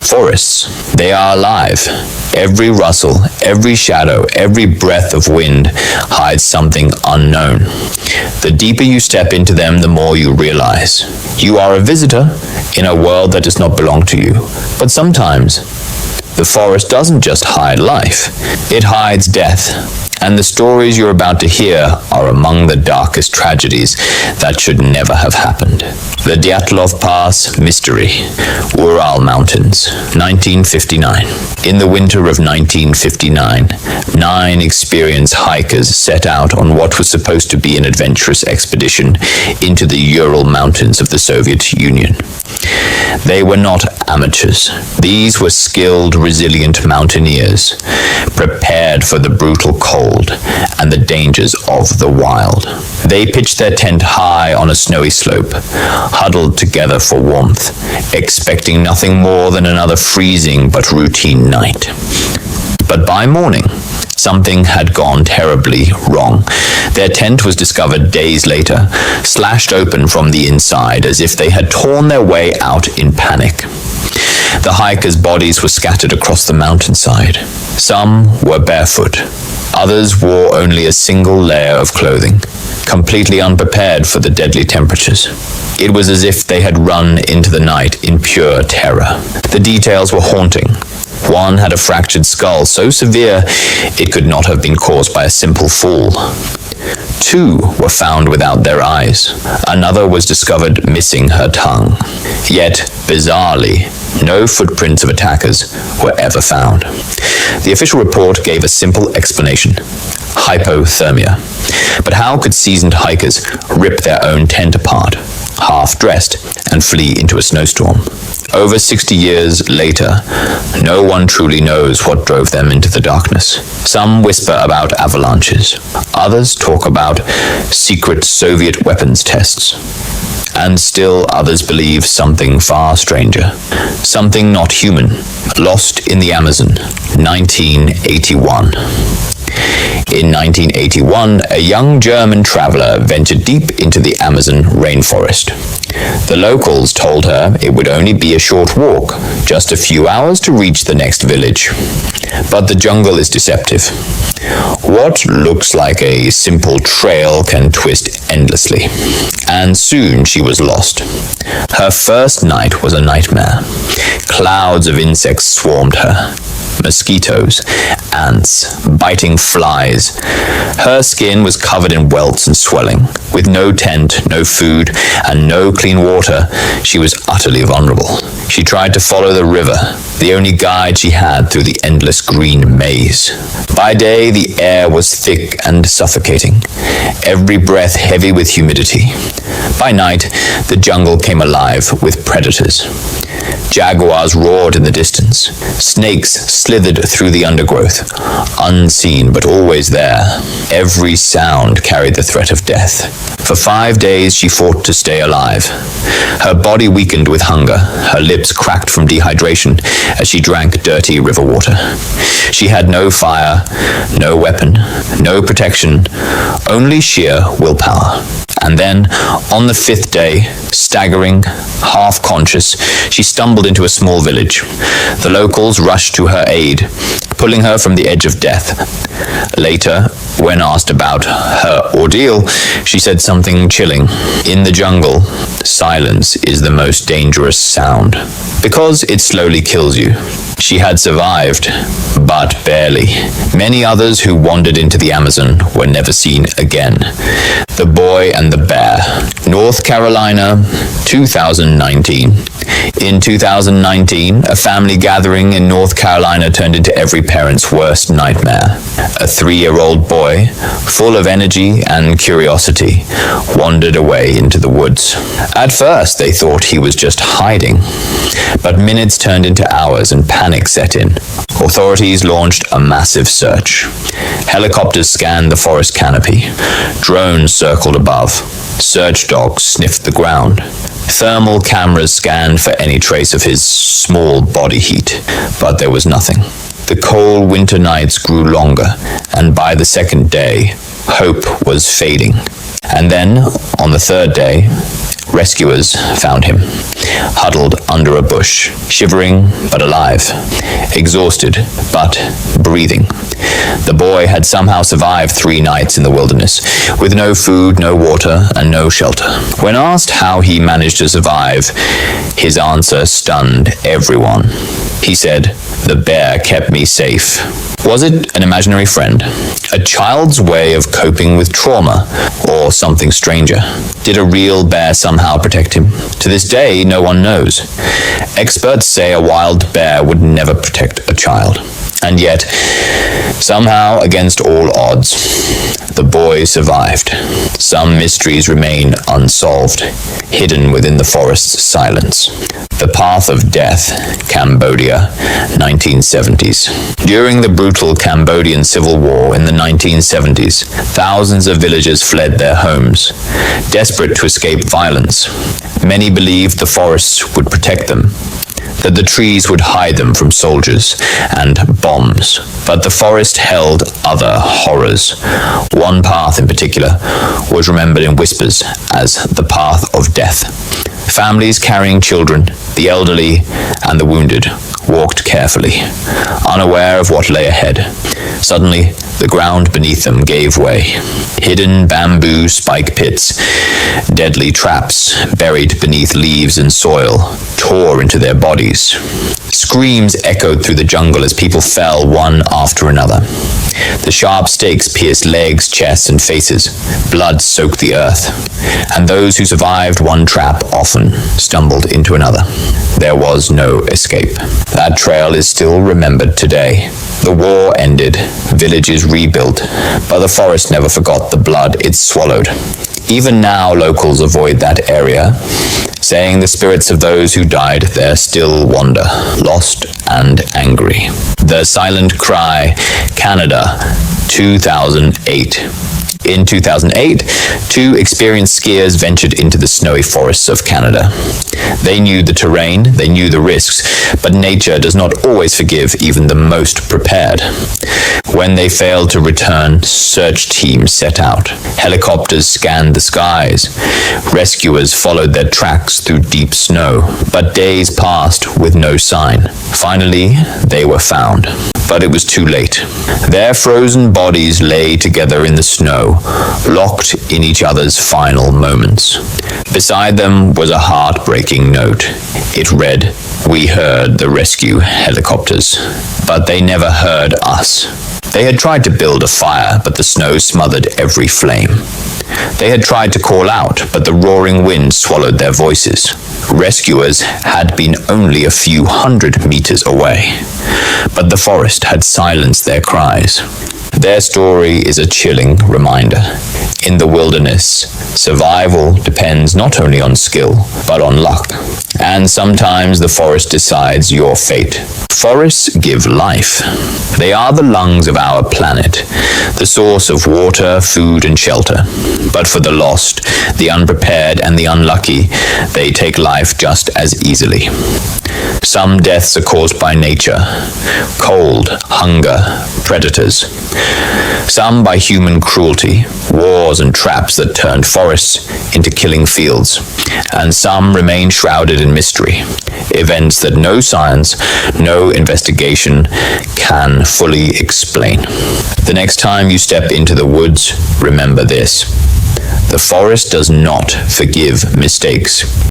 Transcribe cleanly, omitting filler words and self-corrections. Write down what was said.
Forests, they are alive. Every rustle, every shadow, every breath of wind hides something unknown. The deeper you step into them, the more you realize. You are a visitor in a world that does not belong to you. But sometimes, the forest doesn't just hide life, it hides death. And the stories you're about to hear are among the darkest tragedies that should never have happened. The Dyatlov Pass Mystery, Ural Mountains, 1959. In the winter of 1959, 9 experienced hikers set out on what was supposed to be an adventurous expedition into the Ural Mountains of the Soviet Union. They were not amateurs. These were skilled, resilient mountaineers, prepared for the brutal cold and the dangers of the wild. They pitched their tent high on a snowy slope, huddled together for warmth, expecting nothing more than another freezing but routine night. But by morning, something had gone terribly wrong. Their tent was discovered days later, slashed open from the inside as if they had torn their way out in panic. The hikers' bodies were scattered across the mountainside. Some were barefoot. Others wore only a single layer of clothing, completely unprepared for the deadly temperatures. It was as if they had run into the night in pure terror. The details were haunting. One had a fractured skull so severe it could not have been caused by a simple fall. 2 were found without their eyes. Another was discovered missing her tongue. Yet, bizarrely, no footprints of attackers were ever found. The official report gave a simple explanation: hypothermia. But how could seasoned hikers rip their own tent apart, half-dressed, and flee into a snowstorm? Over 60 years later, no one truly knows what drove them into the darkness. Some whisper about avalanches. Others talk about secret Soviet weapons tests. And still others believe something far stranger, something not human, lost in the Amazon, 1981. In 1981, a young German traveler ventured deep into the Amazon rainforest. The locals told her it would only be a short walk, just a few hours to reach the next village. But the jungle is deceptive. What looks like a simple trail can twist endlessly. And soon she was lost. Her first night was a nightmare. Clouds of insects swarmed her. Mosquitoes, ants, biting flies. Her skin was covered in welts and swelling. With no tent, no food, and no clean water, she was utterly vulnerable. She tried to follow the river, the only guide she had through the endless green maze. By day, the air was thick and suffocating, every breath heavy with humidity. By night, the jungle came alive with predators. Jaguars roared in the distance. Snakes slithered through the undergrowth, unseen but always there. Every sound carried the threat of death. For 5 days she fought to stay alive. Her body weakened with hunger, her lips cracked from dehydration as she drank dirty river water. She had no fire, no weapon, no protection, only sheer willpower. And then, on the 5th day, staggering, half-conscious, she stumbled into a small village. The locals rushed to her aid, pulling her from the edge of death. Later, when asked about her ordeal, she said something chilling. In the jungle, silence is the most dangerous sound, because it slowly kills you. She had survived, but barely. Many others who wandered into the Amazon were never seen again. The Boy and the Bear, North Carolina, 2019. In 2019, a family gathering in North Carolina turned into every parent's worst nightmare. A 3-year-old boy, full of energy and curiosity, wandered away into the woods. At first, they thought he was just hiding, but minutes turned into hours and panic set in. Authorities launched a massive search. Helicopters scanned the forest canopy. Drones circled above. Search dogs sniffed the ground. Thermal cameras scanned for any trace of his small body heat, but there was nothing. The cold winter nights grew longer, and by the 2nd day, hope was fading. And then, on the third day, rescuers found him, huddled under a bush, shivering but alive, exhausted but breathing. The boy had somehow survived 3 nights in the wilderness, with no food, no water, and no shelter. When asked how he managed to survive, his answer stunned everyone. He said, "The bear kept me safe." Was it an imaginary friend, a child's way of coping with trauma, or something stranger? Did a real bear somehow protect him? To this day, no one knows. Experts say a wild bear would never protect a child. And yet, somehow, against all odds, the boy survived. Some mysteries remain unsolved, hidden within the forest's silence. The Path of Death, Cambodia, 1970s. During the brutal Cambodian Civil War in the 1970s, thousands of villagers fled their homes, desperate to escape violence. Many believed the forests would protect them, that the trees would hide them from soldiers and bombs. But the forest held other horrors. One path in particular was remembered in whispers as the Path of Death. Families carrying children, the elderly, and the wounded walked carefully, unaware of what lay ahead. Suddenly, the ground beneath them gave way. Hidden bamboo spike pits, deadly traps buried beneath leaves and soil, tore into their bodies. Screams echoed through the jungle as people fell one after another. The sharp stakes pierced legs, chests, and faces. Blood soaked the earth, and those who survived one trap often stumbled into another. There was no escape. That trail is still remembered today. The war ended, villages rebuilt, but the forest never forgot the blood it swallowed. Even now, locals avoid that area, saying the spirits of those who died there still wander, lost and angry. The Silent Cry, Canada, 2008. In 2008, 2 experienced skiers ventured into the snowy forests of Canada. They knew the terrain, they knew the risks, but nature does not always forgive even the most prepared. When they failed to return, search teams set out. Helicopters scanned the skies. Rescuers followed their tracks through deep snow, but days passed with no sign. Finally, they were found. But it was too late. Their frozen bodies lay together in the snow, locked in each other's final moments. Beside them was a heartbreaking note. It read, "We heard the rescue helicopters, but they never heard us." They had tried to build a fire, but the snow smothered every flame. They had tried to call out, but the roaring wind swallowed their voices. Rescuers had been only a few hundred meters away, but the forest had silenced their cries. Their story is a chilling reminder. In the wilderness, survival depends not only on skill, but on luck. And sometimes the forest decides your fate. Forests give life. They are the lungs of our planet, the source of water, food, and shelter. But for the lost, the unprepared, and the unlucky, they take life just as easily. Some deaths are caused by nature, cold, hunger, predators. Some by human cruelty, wars and traps that turned forests into killing fields. And some remain shrouded in mystery, events that no science, no investigation can fully explain. The next time you step into the woods, remember this: the forest does not forgive mistakes.